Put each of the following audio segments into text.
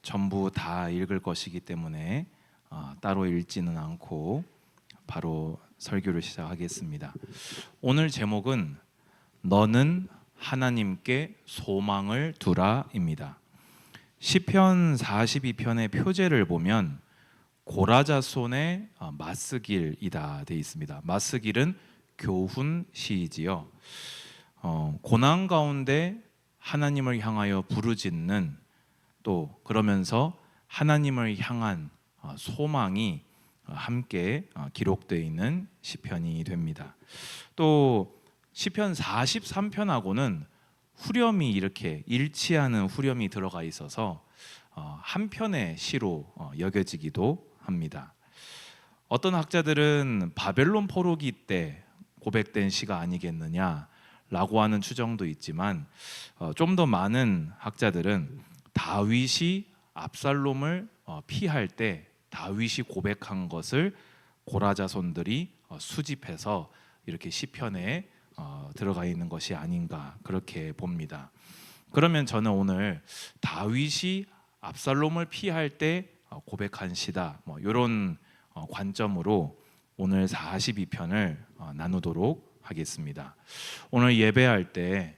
전부 다 읽을 것이기 때문에 따로 읽지는 않고 바로 설교를 시작하겠습니다. 오늘 제목은 너는 하나님께 소망을 두라입니다. 시편 42편의 표제를 보면 고라자손의 마스길이다 되어 있습니다. 마스길은 교훈 시이지요. 고난 가운데 하나님을 향하여 부르짖는, 또 그러면서 하나님을 향한 소망이 함께 기록되어 있는 시편이 됩니다. 또 시편 43편하고는 후렴이 이렇게 일치하는 후렴이 들어가 있어서 한 편의 시로 여겨지기도 합니다. 어떤 학자들은 바벨론 포로기 때 고백된 시가 아니겠느냐라고 하는 추정도 있지만 좀 더 많은 학자들은 다윗이 압살롬을 피할 때 다윗이 고백한 것을 고라자손들이 수집해서 이렇게 시편에 들어가 있는 것이 아닌가 그렇게 봅니다. 그러면 저는 오늘 다윗이 압살롬을 피할 때 고백한 시다, 이런 관점으로 오늘 42편을 나누도록 하겠습니다. 오늘 예배할 때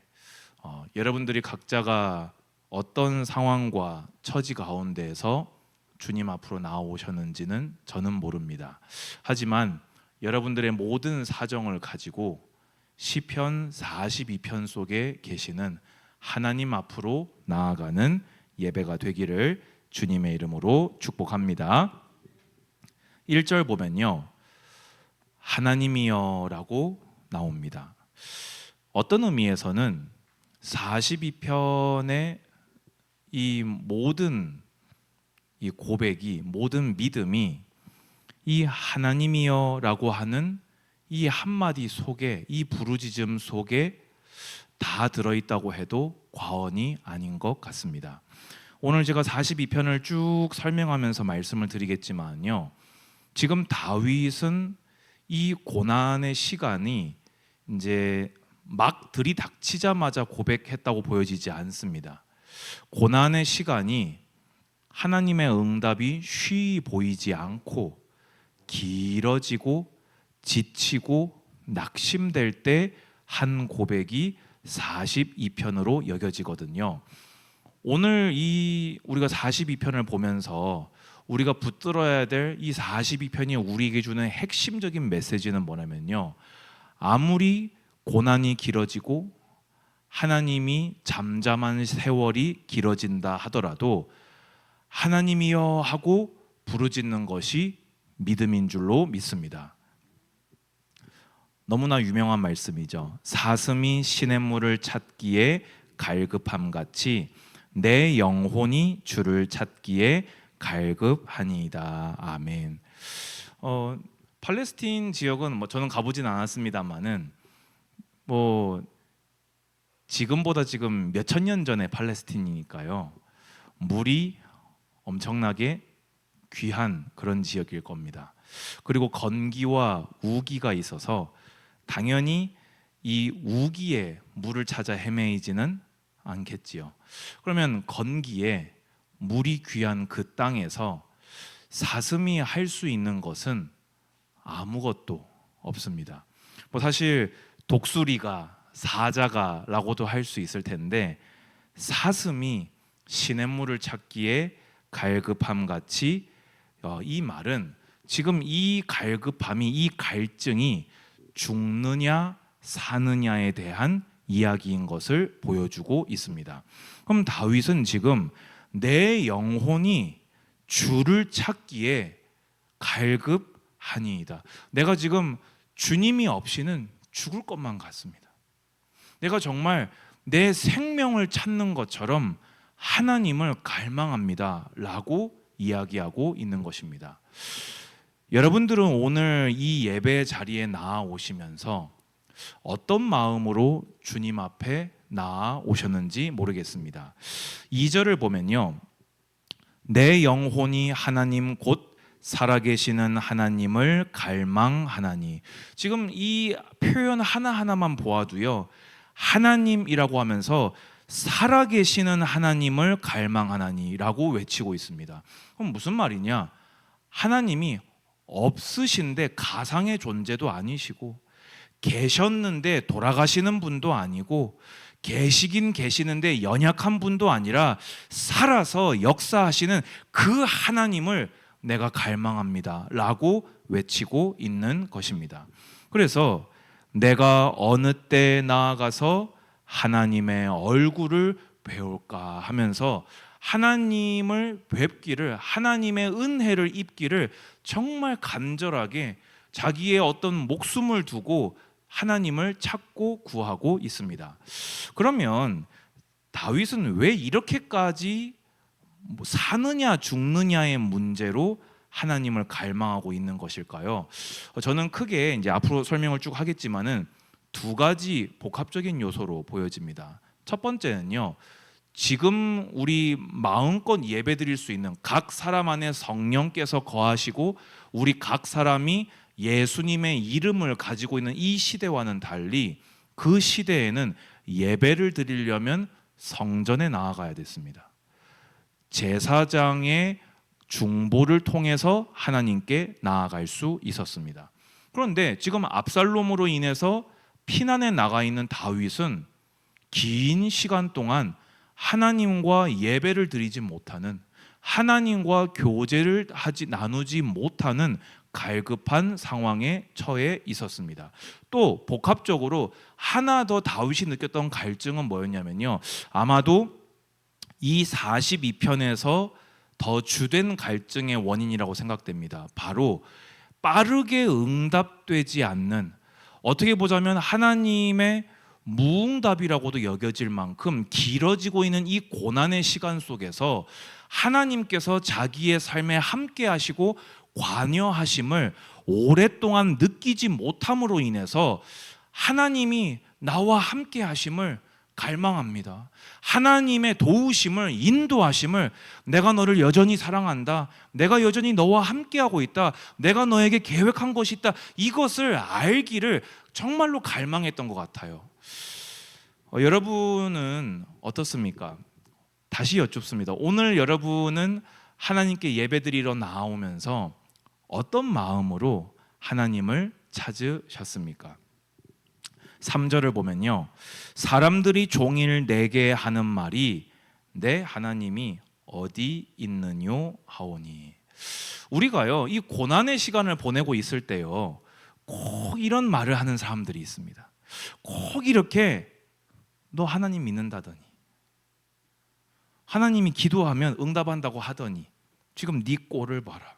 여러분들이 각자가 어떤 상황과 처지 가운데에서 주님 앞으로 나오셨는지는 저는 모릅니다. 하지만 여러분들의 모든 사정을 가지고 시편 42편 속에 계시는 하나님 앞으로 나아가는 예배가 되기를 주님의 이름으로 축복합니다. 1절 보면요, 하나님이여 라고 나옵니다. 어떤 의미에서는 42편의 이 모든 이 고백이, 모든 믿음이 이 하나님이여 라고 하는 이 한마디 속에, 이 부르짖음 속에 다 들어있다고 해도 과언이 아닌 것 같습니다. 오늘 제가 42편을 쭉 설명하면서 말씀을 드리겠지만요, 지금 다윗은 이 고난의 시간이 이제 막 들이닥치자마자 고백했다고 보여지지 않습니다. 고난의 시간이 하나님의 응답이 쉬이 보이지 않고 길어지고 지치고 낙심될 때 한 고백이 42편으로 여겨지거든요. 오늘 우리가 42편을 보면서 우리가 붙들어야 될 이 42편이 우리에게 주는 핵심적인 메시지는 뭐냐면요, 아무리 고난이 길어지고 하나님이 잠잠한 세월이 길어진다 하더라도 하나님이여 하고 부르짖는 것이 믿음인 줄로 믿습니다. 너무나 유명한 말씀이죠. 사슴이 시냇물을 찾기에 갈급함같이 내 영혼이 주를 찾기에 갈급하니이다. 아멘. 팔레스틴 지역은 저는 가보진 않았습니다만은 지금보다 지금 몇천 년 전의 팔레스틴이니까요, 물이 엄청나게 귀한 그런 지역일 겁니다. 그리고 건기와 우기가 있어서 당연히 이 우기에 물을 찾아 헤매이지는 않겠지요. 그러면 건기에 물이 귀한 그 땅에서 사슴이 할 수 있는 것은 아무것도 없습니다. 사실 독수리가, 사자가라고도 할 수 있을 텐데 사슴이 시냇물을 찾기에 갈급함같이, 이 말은 지금 이 갈급함이, 이 갈증이 죽느냐 사느냐에 대한 이야기인 것을 보여주고 있습니다. 그럼 다윗은 지금 내 영혼이 주를 찾기에 갈급하니이다. 내가 지금 주님이 없이는 죽을 것만 같습니다. 내가 정말 내 생명을 찾는 것처럼 하나님을 갈망합니다 라고 이야기하고 있는 것입니다. 여러분들은 오늘 이 예배 자리에 나아오시면서 어떤 마음으로 주님 앞에 나아오셨는지 모르겠습니다. 2절을 보면요, 내 영혼이 하나님 곧 살아계시는 하나님을 갈망하나니. 지금 이 표현 하나하나만 보아도요, 하나님이라고 하면서 살아계시는 하나님을 갈망하나니라고 외치고 있습니다. 그럼 무슨 말이냐? 하나님이 없으신데 가상의 존재도 아니시고, 계셨는데 돌아가시는 분도 아니고, 계시긴 계시는데 연약한 분도 아니라 살아서 역사하시는 그 하나님을 내가 갈망합니다 라고 외치고 있는 것입니다. 그래서 내가 어느 때 나아가서 하나님의 얼굴을 배울까 하면서 하나님을 뵙기를, 하나님의 은혜를 입기를 정말 간절하게 자기의 어떤 목숨을 두고 하나님을 찾고 구하고 있습니다. 그러면 다윗은 왜 이렇게까지 사느냐 죽느냐의 문제로 하나님을 갈망하고 있는 것일까요? 저는 크게 이제 앞으로 설명을 쭉 하겠지만은 두 가지 복합적인 요소로 보여집니다. 첫 번째는요, 지금 우리 마음껏 예배드릴 수 있는 각 사람 안에 성령께서 거하시고 우리 각 사람이 예수님의 이름을 가지고 있는 이 시대와는 달리, 그 시대에는 예배를 드리려면 성전에 나아가야 됐습니다. 제사장의 중보를 통해서 하나님께 나아갈 수 있었습니다. 그런데 지금 압살롬으로 인해서 피난에 나가 있는 다윗은 긴 시간 동안 하나님과 예배를 드리지 못하는, 하나님과 교제를 나누지 못하는 갈급한 상황에 처해 있었습니다. 또 복합적으로 하나 더 다윗이 느꼈던 갈증은 뭐였냐면요, 아마도 이 42편에서 더 주된 갈증의 원인이라고 생각됩니다. 바로 빠르게 응답되지 않는, 어떻게 보자면 하나님의 무응답이라고도 여겨질 만큼 길어지고 있는 이 고난의 시간 속에서 하나님께서 자기의 삶에 함께 하시고 관여하심을 오랫동안 느끼지 못함으로 인해서 하나님이 나와 함께 하심을 갈망합니다. 하나님의 도우심을, 인도하심을, 내가 너를 여전히 사랑한다, 내가 여전히 너와 함께하고 있다, 내가 너에게 계획한 것이 있다, 이것을 알기를 정말로 갈망했던 것 같아요. 여러분은 어떻습니까? 다시 여쭙습니다. 오늘 여러분은 하나님께 예배드리러 나오면서 어떤 마음으로 하나님을 찾으셨습니까? 3절을 보면요, 사람들이 종일 내게 하는 말이 내 하나님이 어디 있느뇨 하오니. 우리가요, 이 고난의 시간을 보내고 있을 때요, 꼭 이런 말을 하는 사람들이 있습니다. 꼭 이렇게, 너 하나님 믿는다더니, 하나님이 기도하면 응답한다고 하더니 지금 네 꼴을 봐라,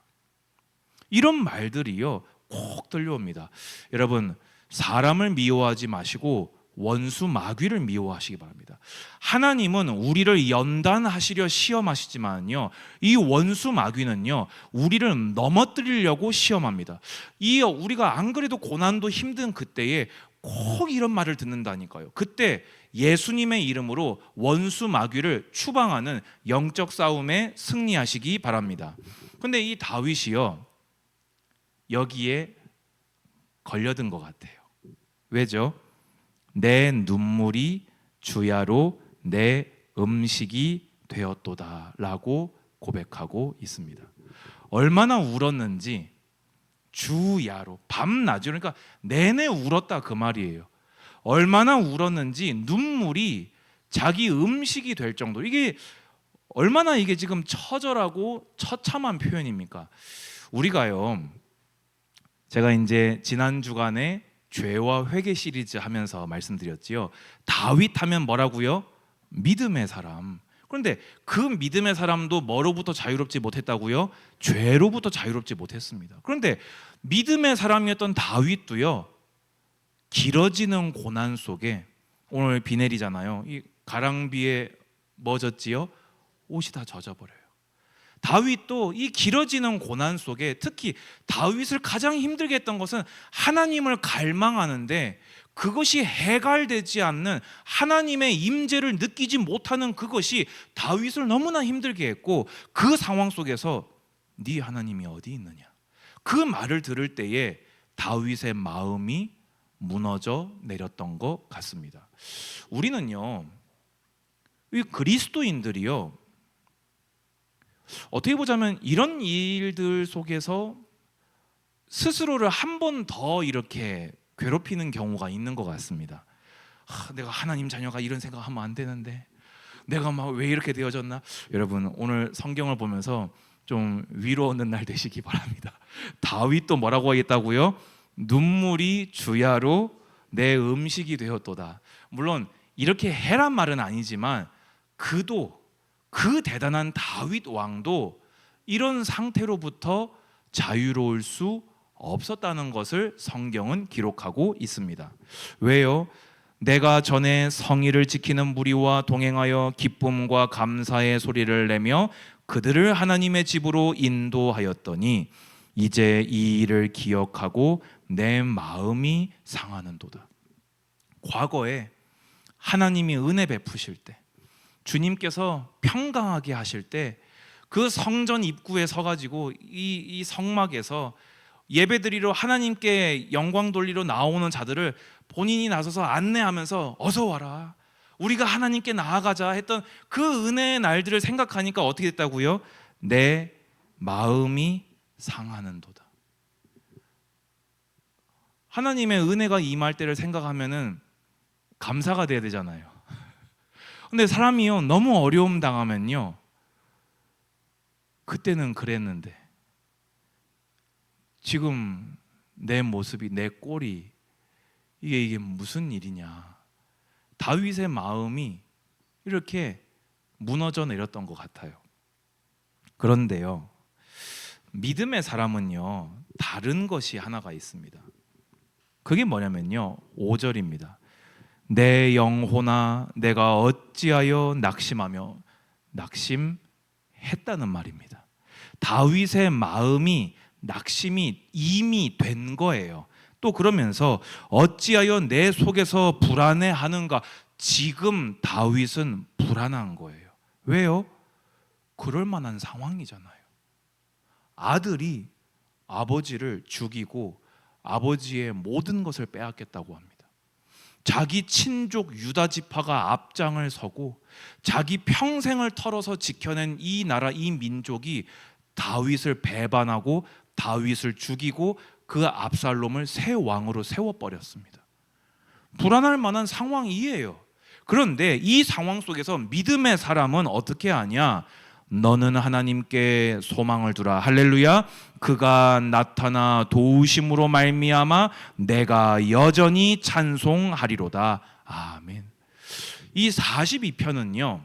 이런 말들이요 꼭 들려옵니다. 여러분, 사람을 미워하지 마시고 원수 마귀를 미워하시기 바랍니다. 하나님은 우리를 연단하시려 시험하시지만요, 이 원수 마귀는요 우리를 넘어뜨리려고 시험합니다. 우리가 안 그래도 고난도 힘든 그때에 꼭 이런 말을 듣는다니까요. 그때 예수님의 이름으로 원수 마귀를 추방하는 영적 싸움에 승리하시기 바랍니다. 근데 이 다윗이요 여기에 걸려든 것 같아요. 왜죠? 내 눈물이 주야로 내 음식이 되었도다 라고 고백하고 있습니다. 얼마나 울었는지, 주야로, 밤낮으로, 그러니까 내내 울었다 그 말이에요. 얼마나 울었는지 눈물이 자기 음식이 될 정도. 이게 얼마나 이게 지금 처절하고 처참한 표현입니까? 우리가요, 제가 이제 지난 주간에 죄와 회개 시리즈 하면서 말씀드렸지요. 다윗 하면 뭐라고요? 믿음의 사람. 그런데 그 믿음의 사람도 뭐로부터 자유롭지 못했다고요? 죄로부터 자유롭지 못했습니다. 그런데 믿음의 사람이었던 다윗도요, 길어지는 고난 속에, 오늘 비 내리잖아요. 이 가랑비에 뭐 젖지요? 옷이 다 젖어버려요. 다윗도 이 길어지는 고난 속에, 특히 다윗을 가장 힘들게 했던 것은 하나님을 갈망하는데 그것이 해갈되지 않는, 하나님의 임재를 느끼지 못하는 그것이 다윗을 너무나 힘들게 했고, 그 상황 속에서 네 하나님이 어디 있느냐, 그 말을 들을 때에 다윗의 마음이 무너져 내렸던 것 같습니다. 우리는요 이 그리스도인들이요, 어떻게 보자면 이런 일들 속에서 스스로를 한 번 더 이렇게 괴롭히는 경우가 있는 것 같습니다. 내가 하나님 자녀가 이런 생각하면 안 되는데, 내가 막 왜 이렇게 되어졌나? 여러분, 오늘 성경을 보면서 좀 위로 얻는 날 되시기 바랍니다. 다윗도 뭐라고 하겠다고요? 눈물이 주야로 내 음식이 되었도다. 물론 이렇게 해란 말은 아니지만 그도, 그 대단한 다윗 왕도 이런 상태로부터 자유로울 수 없었다는 것을 성경은 기록하고 있습니다. 왜요? 내가 전에 성의를 지키는 무리와 동행하여 기쁨과 감사의 소리를 내며 그들을 하나님의 집으로 인도하였더니 이제 이 일을 기억하고 내 마음이 상하는도다. 과거에 하나님이 은혜 베푸실 때, 주님께서 평강하게 하실 때, 그 성전 입구에 서가지고 이 성막에서 예배드리러 하나님께 영광 돌리러 나오는 자들을 본인이 나서서 안내하면서 어서 와라, 우리가 하나님께 나아가자 했던 그 은혜의 날들을 생각하니까 어떻게 됐다고요? 내 마음이 상하는도다. 하나님의 은혜가 임할 때를 생각하면은 감사가 돼야 되잖아요. 근데 사람이요, 너무 어려움 당하면요, 그때는 그랬는데 지금 내 모습이, 내 꼴이 이게 무슨 일이냐. 다윗의 마음이 이렇게 무너져 내렸던 것 같아요. 그런데요, 믿음의 사람은요, 다른 것이 하나가 있습니다. 그게 뭐냐면요, 5절입니다. 내 영혼아 내가 어찌하여 낙심하며, 낙심했다는 말입니다. 다윗의 마음이 낙심이 이미 된 거예요. 또 그러면서 어찌하여 내 속에서 불안해하는가. 지금 다윗은 불안한 거예요. 왜요? 그럴 만한 상황이잖아요. 아들이 아버지를 죽이고 아버지의 모든 것을 빼앗겼다고 합니다. 자기 친족 유다 지파가 앞장을 서고 자기 평생을 털어서 지켜낸 이 나라, 이 민족이 다윗을 배반하고 다윗을 죽이고 그 압살롬을 새 왕으로 세워버렸습니다. 불안할 만한 상황이에요. 그런데 이 상황 속에서 믿음의 사람은 어떻게 하냐? 너는 하나님께 소망을 두라. 할렐루야. 그가 나타나 도우심으로 말미암아 내가 여전히 찬송하리로다. 아멘. 이 42편은요,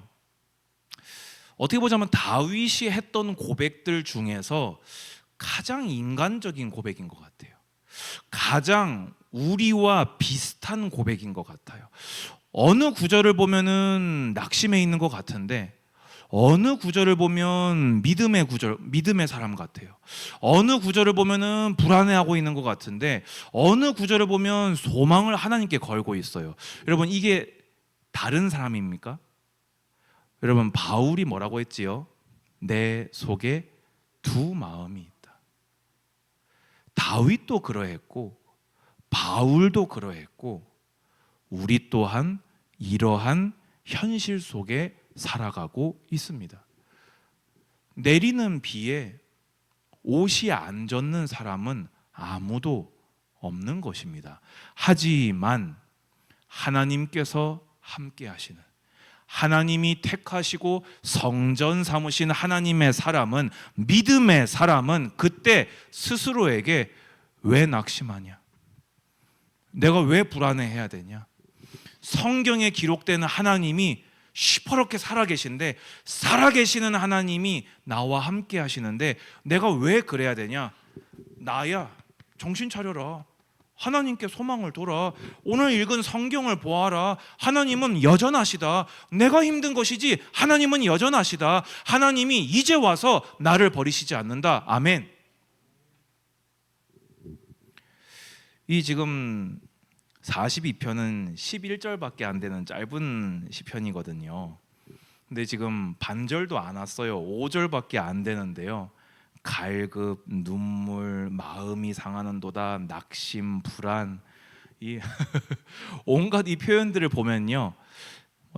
어떻게 보자면 다윗이 했던 고백들 중에서 가장 인간적인 고백인 것 같아요. 가장 우리와 비슷한 고백인 것 같아요. 어느 구절을 보면은 낙심해 있는 것 같은데 어느 구절을 보면 믿음의 구절, 믿음의 사람 같아요. 어느 구절을 보면은 불안해하고 있는 것 같은데 어느 구절을 보면 소망을 하나님께 걸고 있어요. 여러분, 이게 다른 사람입니까? 여러분, 바울이 뭐라고 했지요? 내 속에 두 마음이 있다. 다윗도 그러했고 바울도 그러했고 우리 또한 이러한 현실 속에 살아가고 있습니다. 내리는 비에 옷이 안 젖는 사람은 아무도 없는 것입니다. 하지만 하나님께서 함께 하시는, 하나님이 택하시고 성전 삼으신 하나님의 사람은, 믿음의 사람은 그때 스스로에게 왜 낙심하냐? 내가 왜 불안해해야 되냐? 성경에 기록되는 하나님이 시퍼렇게 살아계신데, 살아계시는 하나님이 나와 함께 하시는데 내가 왜 그래야 되냐? 나야, 정신 차려라. 하나님께 소망을 둬라. 오늘 읽은 성경을 보아라. 하나님은 여전하시다. 내가 힘든 것이지 하나님은 여전하시다. 하나님이 이제 와서 나를 버리시지 않는다. 아멘. 이 지금 42편은 11절밖에 안 되는 짧은 시편이거든요. 근데 지금 반절도 안 왔어요. 5절밖에 안 되는데요. 갈급, 눈물, 마음이 상하는도다, 낙심, 불안, 이 온갖 이 표현들을 보면요,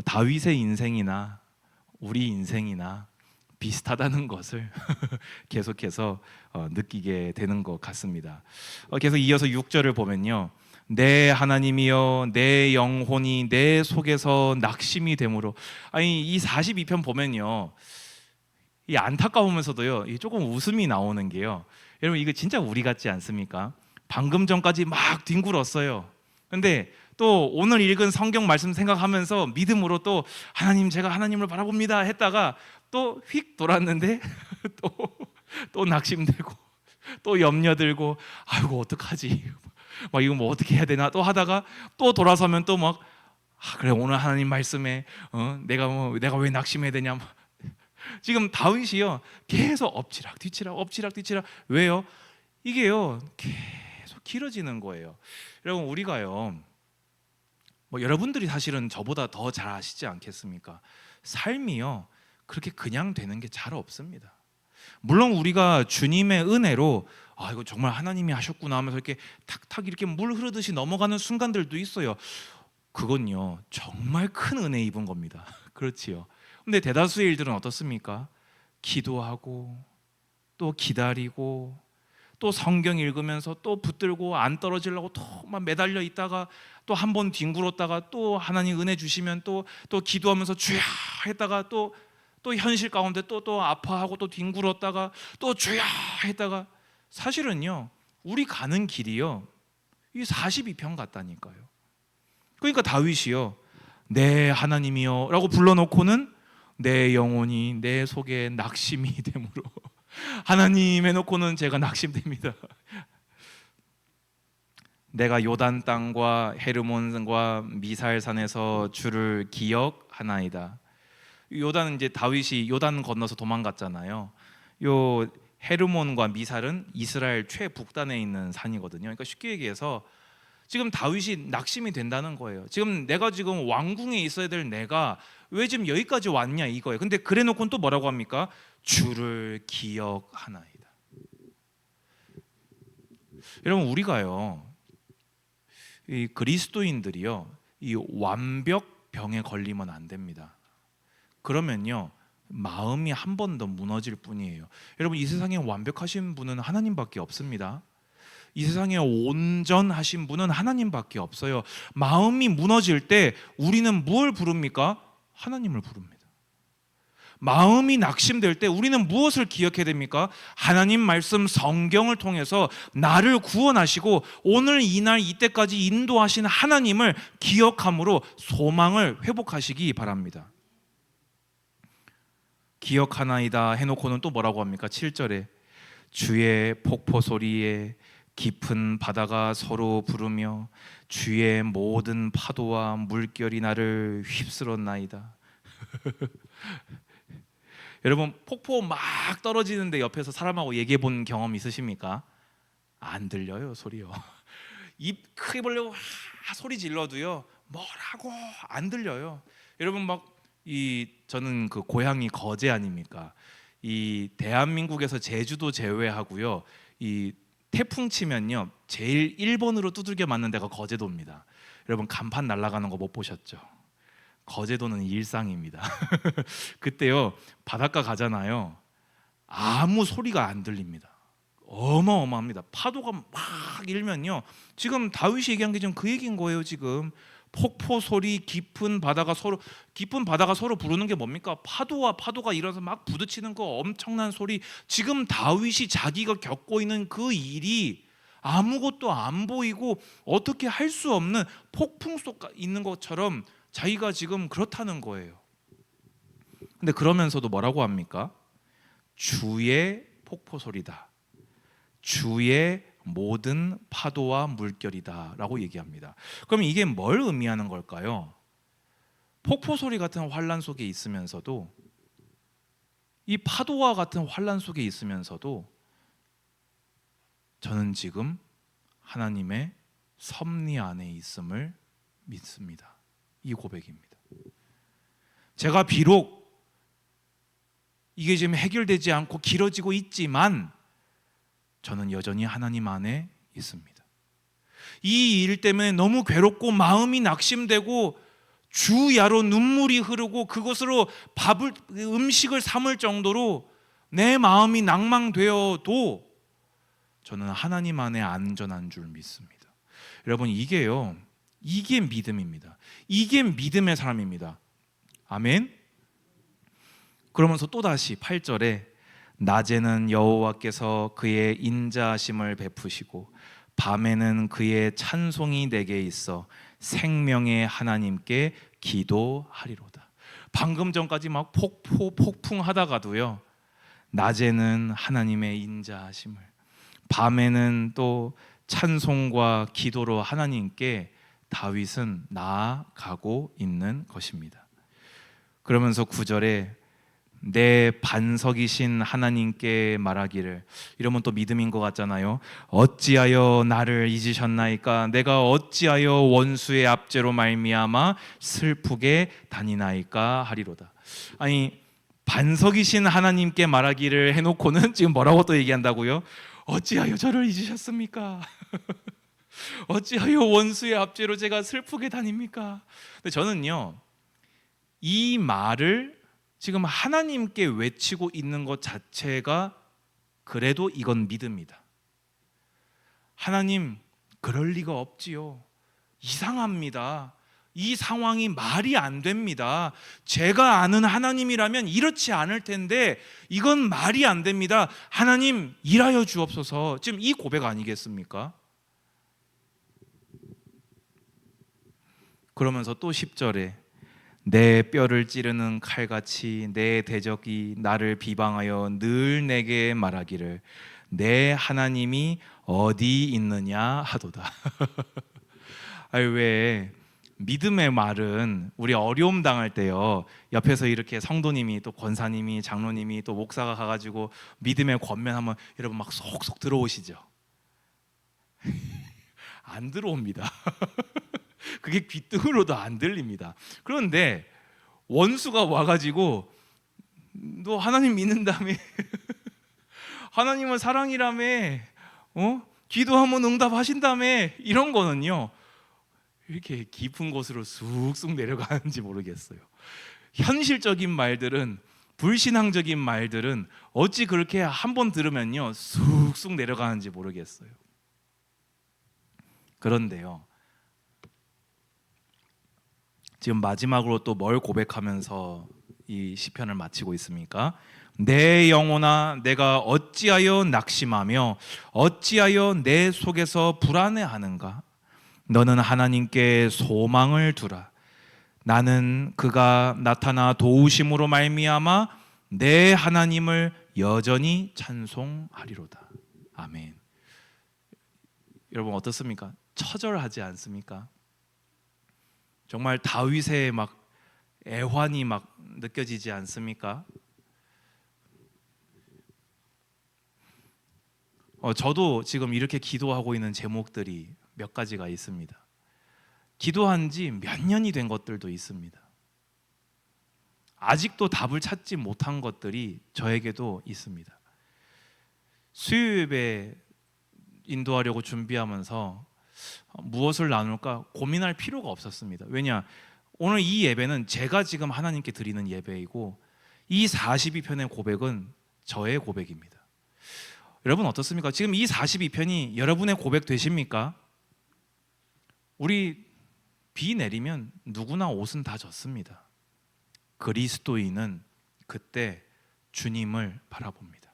다윗의 인생이나 우리 인생이나 비슷하다는 것을 계속해서 느끼게 되는 것 같습니다. 계속 이어서 6절을 보면요, 내 하나님이여 내 영혼이 내 속에서 낙심이 되므로. 아니, 이 42편 보면요, 이 안타까우면서도요, 이 조금 웃음이 나오는 게요, 여러분 이거 진짜 우리 같지 않습니까? 방금 전까지 막 뒹굴었어요. 근데 또 오늘 읽은 성경 말씀 생각하면서 믿음으로 또 하나님, 제가 하나님을 바라봅니다 했다가 또 휙 돌았는데 또 낙심되고 또 염려들고, 아이고 어떡하지, 막 이거 뭐 어떻게 해야 되나 또 하다가 또 돌아서면 또 막 그래 오늘 하나님 말씀에 내가 왜 낙심해야 되냐. 지금 다윗이요 계속 엎치락 뒤치락 엎치락 뒤치락. 왜요? 이게요 계속 길어지는 거예요. 여러분 우리가요, 뭐 여러분들이 사실은 저보다 더 잘 아시지 않겠습니까? 삶이요 그렇게 그냥 되는 게 잘 없습니다. 물론 우리가 주님의 은혜로 이거 정말 하나님이 하셨구나 하면서 이렇게 탁탁 이렇게 물 흐르듯이 넘어가는 순간들도 있어요. 그건요 정말 큰 은혜 입은 겁니다. 그렇지요. 근데 대다수의 일들은 어떻습니까? 기도하고 또 기다리고 또 성경 읽으면서 또 붙들고 안 떨어지려고 또 막 매달려 있다가 또 한 번 뒹굴었다가 또 하나님 은혜 주시면 또 기도하면서 주야 했다가 또 현실 가운데 또 아파하고 또 뒹굴었다가 또 주야 했다가, 사실은요 우리 가는 길이요 이 42편 같다니까요. 그러니까 다윗이요 내 하나님이여 라고 불러놓고는 내 영혼이 내 속에 낙심이 되므로 하나님 해놓고는 제가 낙심됩니다. 내가 요단 땅과 헤르몬과 미사엘산에서 주를 기억하나이다. 요단은 이제 다윗이 요단 건너서 도망갔잖아요. 요 헤르몬과 미살은 이스라엘 최북단에 있는 산이거든요. 그러니까 쉽게 얘기해서 지금 다윗이 낙심이 된다는 거예요. 지금 내가 지금 왕궁에 있어야 될 내가 왜 지금 여기까지 왔냐 이거예요. 근데 그래놓고는 또 뭐라고 합니까? 주를 기억하나이다. 여러분 우리가요 이 그리스도인들이요 이 완벽병에 걸리면 안 됩니다. 그러면요 마음이 한 번 더 무너질 뿐이에요. 여러분 이 세상에 완벽하신 분은 하나님밖에 없습니다. 이 세상에 온전하신 분은 하나님밖에 없어요. 마음이 무너질 때 우리는 뭘 부릅니까? 하나님을 부릅니다. 마음이 낙심될 때 우리는 무엇을 기억해야 됩니까? 하나님 말씀 성경을 통해서 나를 구원하시고 오늘 이날 이때까지 인도하신 하나님을 기억함으로 소망을 회복하시기 바랍니다. 기억하나이다 해놓고는 또 뭐라고 합니까? 7절에 주의 폭포 소리에 깊은 바다가 서로 부르며 주의 모든 파도와 물결이 나를 휩쓸었나이다. 여러분 폭포 막 떨어지는데 옆에서 사람하고 얘기해 본 경험 있으십니까? 안 들려요 소리요. 입 크게 벌려고 소리 질러도요 뭐라고 안 들려요. 여러분 저는 그 고향이 거제 아닙니까? 이 대한민국에서 제주도 제외하고요 이 태풍 치면요 제일 1번으로 두들겨 맞는 데가 거제도입니다. 여러분 간판 날아가는 거 못 보셨죠? 거제도는 일상입니다. 그때요 바닷가 가잖아요 아무 소리가 안 들립니다. 어마어마합니다. 파도가 막 일면요 지금 다윗이 얘기한 게 지금 그 얘기인 거예요. 지금 폭포 소리, 깊은 바다가 서로 부르는 게 뭡니까? 파도가 일어서 막 부딪히는 거 엄청난 소리. 지금 다윗이 자기가 겪고 있는 그 일이 아무것도 안 보이고 어떻게 할 수 없는 폭풍 속 있는 것처럼 자기가 지금 그렇다는 거예요. 근데 그러면서도 뭐라고 합니까? 주의 폭포 소리다. 주의 모든 파도와 물결이다 라고 얘기합니다. 그럼 이게 뭘 의미하는 걸까요? 폭포 소리 같은 환란 속에 있으면서도 이 파도와 같은 환란 속에 있으면서도 저는 지금 하나님의 섭리 안에 있음을 믿습니다. 이 고백입니다. 제가 비록 이게 지금 해결되지 않고 길어지고 있지만 저는 여전히 하나님 안에 있습니다. 이 일 때문에 너무 괴롭고 마음이 낙심되고 주야로 눈물이 흐르고 그것으로 음식을 삼을 정도로 내 마음이 낭망되어도 저는 하나님 안에 안전한 줄 믿습니다. 여러분, 이게 믿음입니다. 이게 믿음의 사람입니다. 아멘. 그러면서 또다시 8절에 낮에는 여호와께서 그의 인자하심을 베푸시고 밤에는 그의 찬송이 내게 있어 생명의 하나님께 기도하리로다. 방금 전까지 막 폭풍하다가도요, 낮에는 하나님의 인자하심을, 밤에는 또 찬송과 기도로 하나님께 다윗은 나아가고 있는 것입니다. 그러면서 9절에 내 반석이신 하나님께 말하기를, 이러면 또 믿음인 것 같잖아요. 어찌하여 나를 잊으셨나이까? 내가 어찌하여 원수의 압제로 말미암아 슬프게 다니나이까 하리로다. 아니, 반석이신 하나님께 말하기를 해놓고는 지금 뭐라고 또 얘기한다고요? 어찌하여 저를 잊으셨습니까? 어찌하여 원수의 압제로 제가 슬프게 다닙니까? 근데 저는요, 이 말을 지금 하나님께 외치고 있는 것 자체가 그래도 이건 믿음이다. 하나님, 그럴 리가 없지요. 이상합니다. 이 상황이 말이 안 됩니다. 제가 아는 하나님이라면 이렇지 않을 텐데 이건 말이 안 됩니다. 하나님, 일하여 주옵소서. 지금 이 고백 아니겠습니까? 그러면서 또 10절에 내 뼈를 찌르는 칼같이 내 대적이 나를 비방하여 늘 내게 말하기를 내 하나님이 어디 있느냐 하도다. 아유, 왜 믿음의 말은 우리 어려움 당할 때요, 옆에서 이렇게 성도님이 또 권사님이 장로님이 또 목사가 가가지고 믿음의 권면하면 여러분 막 속속 들어오시죠? 안 들어옵니다. 그게 귓등으로도 안 들립니다. 그런데 원수가 와가지고 너 하나님 믿는다며 하나님은 사랑이라며 기도하면 응답하신다며 이런 거는요, 이렇게 깊은 곳으로 쑥쑥 내려가는지 모르겠어요. 현실적인 말들은, 불신앙적인 말들은 어찌 그렇게 한번 들으면요 쑥쑥 내려가는지 모르겠어요. 그런데요, 지금 마지막으로 또 뭘 고백하면서 이 시편을 마치고 있습니까? 내 영혼아, 내가 어찌하여 낙심하며 어찌하여 내 속에서 불안해하는가? 너는 하나님께 소망을 두라. 나는 그가 나타나 도우심으로 말미암아 내 하나님을 여전히 찬송하리로다. 아멘. 여러분 어떻습니까? 처절하지 않습니까? 정말 다윗의 막 애환이 막 느껴지지 않습니까? 저도 지금 이렇게 기도하고 있는 제목들이 몇 가지가 있습니다. 기도한 지 몇 년이 된 것들도 있습니다. 아직도 답을 찾지 못한 것들이 저에게도 있습니다. 수요예배 인도하려고 준비하면서 무엇을 나눌까 고민할 필요가 없었습니다. 왜냐? 오늘 이 예배는 제가 지금 하나님께 드리는 예배이고 이 42편의 고백은 저의 고백입니다. 여러분 어떻습니까? 지금 이 42편이 여러분의 고백 되십니까? 우리 비 내리면 누구나 옷은 다 젖습니다. 그리스도인은 그때 주님을 바라봅니다.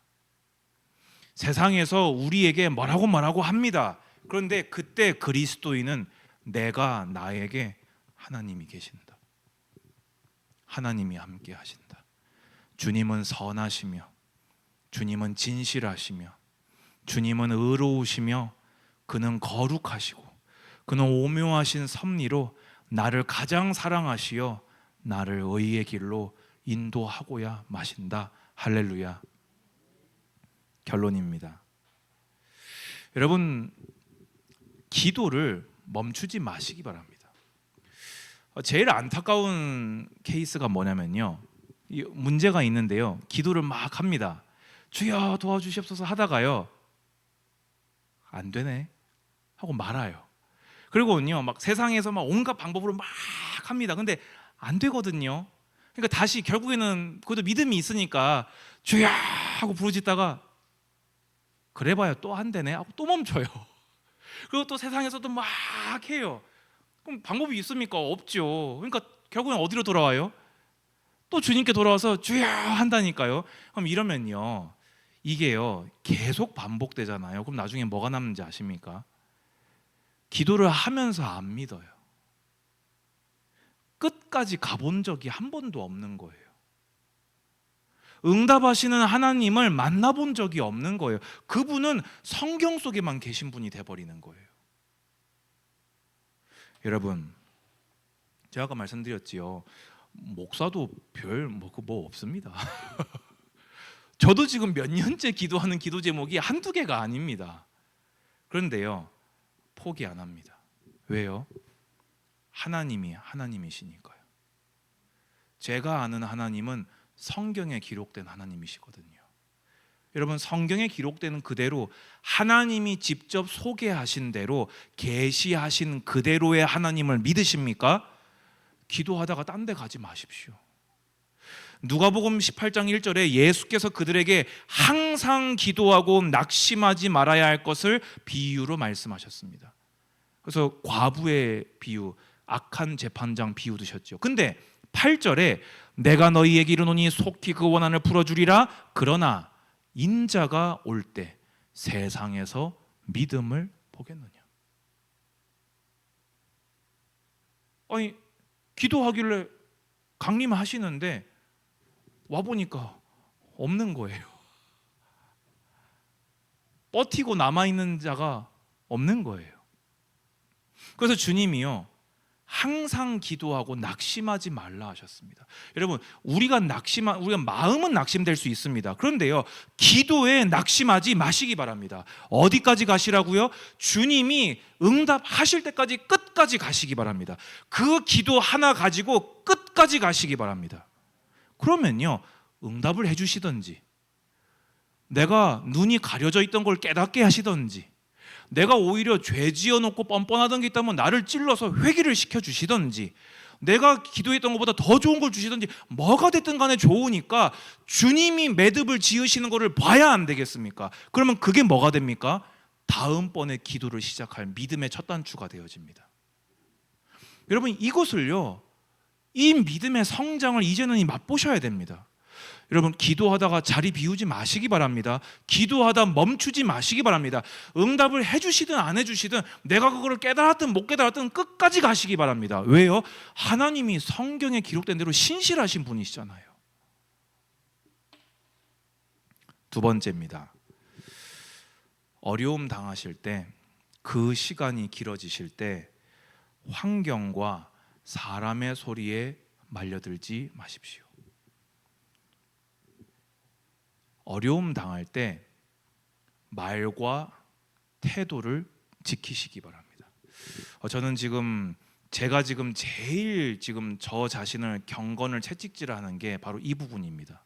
세상에서 우리에게 뭐라고 합니다. 그런데 그때 그리스도인은 내가 나에게 하나님이 계신다. 하나님이 함께 하신다. 주님은 선하시며 주님은 진실하시며 주님은 의로우시며 그는 거룩하시고 그는 오묘하신 섭리로 나를 가장 사랑하시어 나를 의의 길로 인도하고야 마신다. 할렐루야. 결론입니다. 여러분, 기도를 멈추지 마시기 바랍니다. 제일 안타까운 케이스가 뭐냐면요, 문제가 있는데요, 기도를 막 합니다. 주여 도와주시옵소서 하다가요, 안 되네 하고 말아요. 그리고요 막 세상에서 막 온갖 방법으로 막 합니다. 근데 안 되거든요. 그러니까 다시 결국에는 그래도 믿음이 있으니까 주야 하고 부르짖다가 그래봐야 또 안 되네 하고 또 멈춰요. 그리고 또 세상에서도 막 해요. 그럼 방법이 있습니까? 없죠. 그러니까 결국엔 어디로 돌아와요? 또 주님께 돌아와서 주야 한다니까요. 그럼 이러면요 이게요 계속 반복되잖아요. 그럼 나중에 뭐가 남는지 아십니까? 기도를 하면서 안 믿어요. 끝까지 가본 적이 한 번도 없는 거예요. 응답하시는 하나님을 만나본 적이 없는 거예요. 그분은 성경 속에만 계신 분이 돼버리는 거예요. 여러분, 제가 아까 말씀드렸지요. 목사도 별 뭐 없습니다. 저도 지금 몇 년째 기도하는 기도 제목이 한두 개가 아닙니다. 그런데요, 포기 안 합니다. 왜요? 하나님이 하나님이시니까요. 제가 아는 하나님은 성경에 기록된 하나님이시거든요. 여러분, 성경에 기록되는 그대로 하나님이 직접 소개하신 대로 계시하신 그대로의 하나님을 믿으십니까? 기도하다가 딴 데 가지 마십시오. 누가복음 18장 1절에 예수께서 그들에게 항상 기도하고 낙심하지 말아야 할 것을 비유로 말씀하셨습니다. 그래서 과부의 비유, 악한 재판장 비유 드셨죠. 근데 8절에 내가 너희에게 이르노니 속히 그 원한을 풀어주리라. 그러나 인자가 올 때 세상에서 믿음을 보겠느냐. 아니 기도하길래 강림하시는데 와보니까 없는 거예요. 버티고 남아있는 자가 없는 거예요. 그래서 주님이요 항상 기도하고 낙심하지 말라 하셨습니다. 여러분, 우리가 마음은 낙심될 수 있습니다. 그런데요, 기도에 낙심하지 마시기 바랍니다. 어디까지 가시라고요? 주님이 응답하실 때까지 끝까지 가시기 바랍니다. 그 기도 하나 가지고 끝까지 가시기 바랍니다. 그러면요, 응답을 해주시든지, 내가 눈이 가려져 있던 걸 깨닫게 하시든지, 내가 오히려 죄 지어놓고 뻔뻔하던 게 있다면 나를 찔러서 회개를 시켜주시든지, 내가 기도했던 것보다 더 좋은 걸 주시든지, 뭐가 됐든 간에 좋으니까 주님이 매듭을 지으시는 것을 봐야 안 되겠습니까? 그러면 그게 뭐가 됩니까? 다음번에 기도를 시작할 믿음의 첫 단추가 되어집니다. 여러분, 이것을요, 이 믿음의 성장을 이제는 맛보셔야 됩니다. 여러분, 기도하다가 자리 비우지 마시기 바랍니다. 기도하다 멈추지 마시기 바랍니다. 응답을 해주시든 안 해주시든 내가 그거를 깨달았든 못 깨달았든 끝까지 가시기 바랍니다. 왜요? 하나님이 성경에 기록된 대로 신실하신 분이시잖아요. 두 번째입니다. 어려움 당하실 때, 그 시간이 길어지실 때 환경과 사람의 소리에 말려들지 마십시오. 어려움 당할 때 말과 태도를 지키시기 바랍니다. 저는 제가 제일 저 자신을 경건을 채찍질하는 게 바로 이 부분입니다.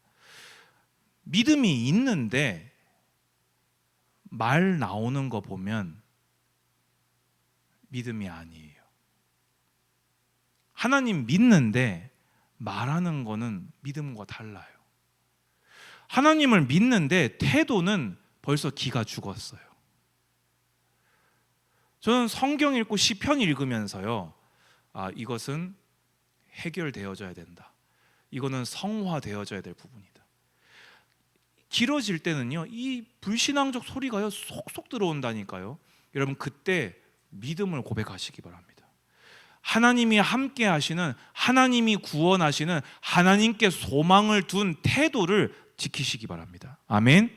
믿음이 있는데 말 나오는 거 보면 믿음이 아니에요. 하나님 믿는데 말하는 거는 믿음과 달라요. 하나님을 믿는데 태도는 벌써 기가 죽었어요. 저는 성경 읽고 시편 읽으면서요, 이것은 해결되어져야 된다. 이거는 성화되어져야 될 부분이다. 길어질 때는요, 이 불신앙적 소리가요 속속 들어온다니까요. 여러분, 그때 믿음을 고백하시기 바랍니다. 하나님이 함께 하시는, 하나님이 구원하시는, 하나님께 소망을 둔 태도를 지키시기 바랍니다. 아멘.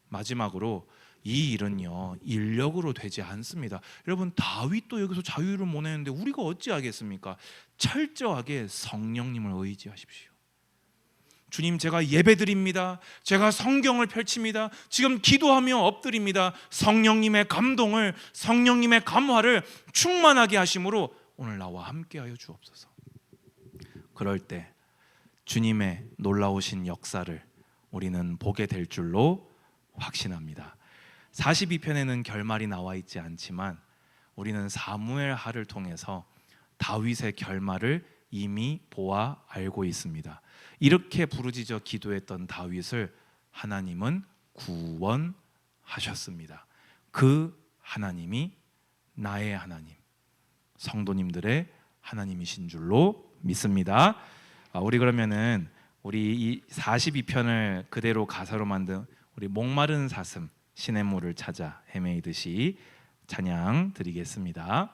마지막으로 이 일은요 인력으로 되지 않습니다. 여러분, 다윗도 여기서 자유를 못 내는데 우리가 어찌하겠습니까? 철저하게 성령님을 의지하십시오. 주님, 제가 예배드립니다. 제가 성경을 펼칩니다. 지금 기도하며 엎드립니다. 성령님의 감동을, 성령님의 감화를 충만하게 하심으로 오늘 나와 함께하여 주옵소서. 그럴 때 주님의 놀라우신 역사를 우리는 보게 될 줄로 확신합니다. 42편에는 결말이 나와 있지 않지만 우리는 사무엘 하를 통해서 다윗의 결말을 이미 보아 알고 있습니다. 이렇게 부르짖어 기도했던 다윗을 하나님은 구원하셨습니다. 그 하나님이 나의 하나님, 성도님들의 하나님이신 줄로 믿습니다. 우리 그러면은 우리 이 42편을 그대로 가사로 만든 우리 목마른 사슴 시냇물을 찾아 헤매이듯이 찬양 드리겠습니다.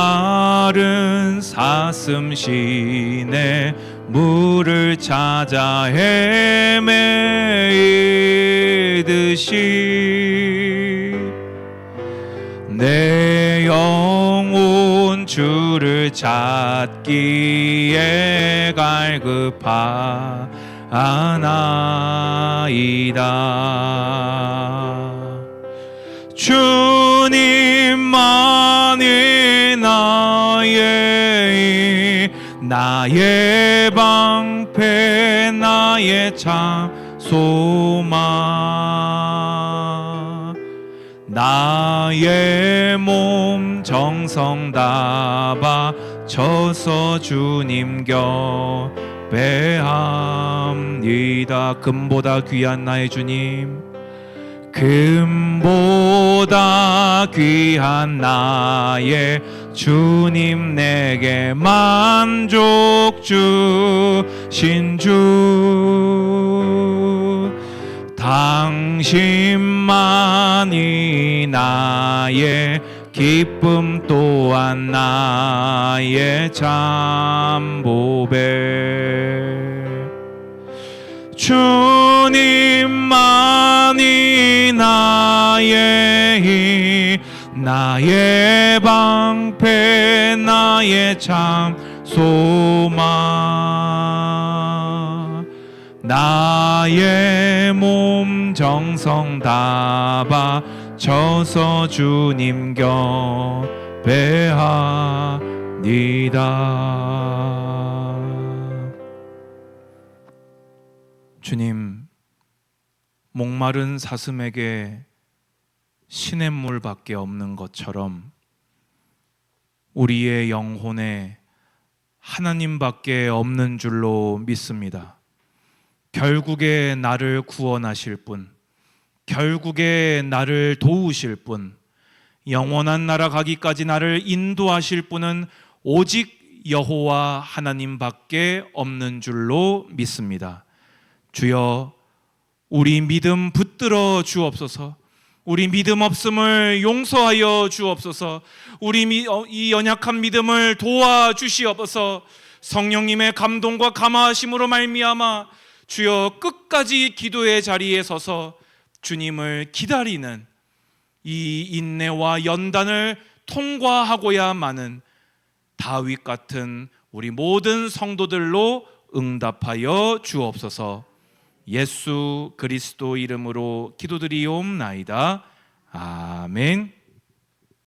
목마른 사슴 시내 물을 찾아 헤매이듯이 내 영혼 주를 찾기에 갈급하나이다. 주님만이 나의 방패, 나의 참 소망, 나의 몸 정성 다 바쳐서 주님 곁에 합니다. 금보다 귀한 나의 주님, 금보다 귀한 나의 주님, 내게 만족 주신 주, 당신만이 나의 기쁨 또한 나의 참 보배. 주님만이 나의 힘, 나의 방패, 나의 참 소망, 나의 몸 정성 다 바쳐서 주님 곁에 합니다. 주님, 목마른 사슴에게 시냇물밖에 없는 것처럼 우리의 영혼에 하나님밖에 없는 줄로 믿습니다. 결국에 나를 구원하실 분, 결국에 나를 도우실 분, 영원한 나라 가기까지 나를 인도하실 분은 오직 여호와 하나님밖에 없는 줄로 믿습니다. 주여, 우리 믿음 붙들어 주옵소서. 우리 믿음 없음을 용서하여 주옵소서. 우리 이 연약한 믿음을 도와주시옵소서. 성령님의 감동과 감화하심으로 말미암아 주여 끝까지 기도의 자리에 서서 주님을 기다리는 이 인내와 연단을 통과하고야만은 다윗 같은 우리 모든 성도들로 응답하여 주옵소서. 예수 그리스도 이름으로 기도드리옵나이다. 아멘.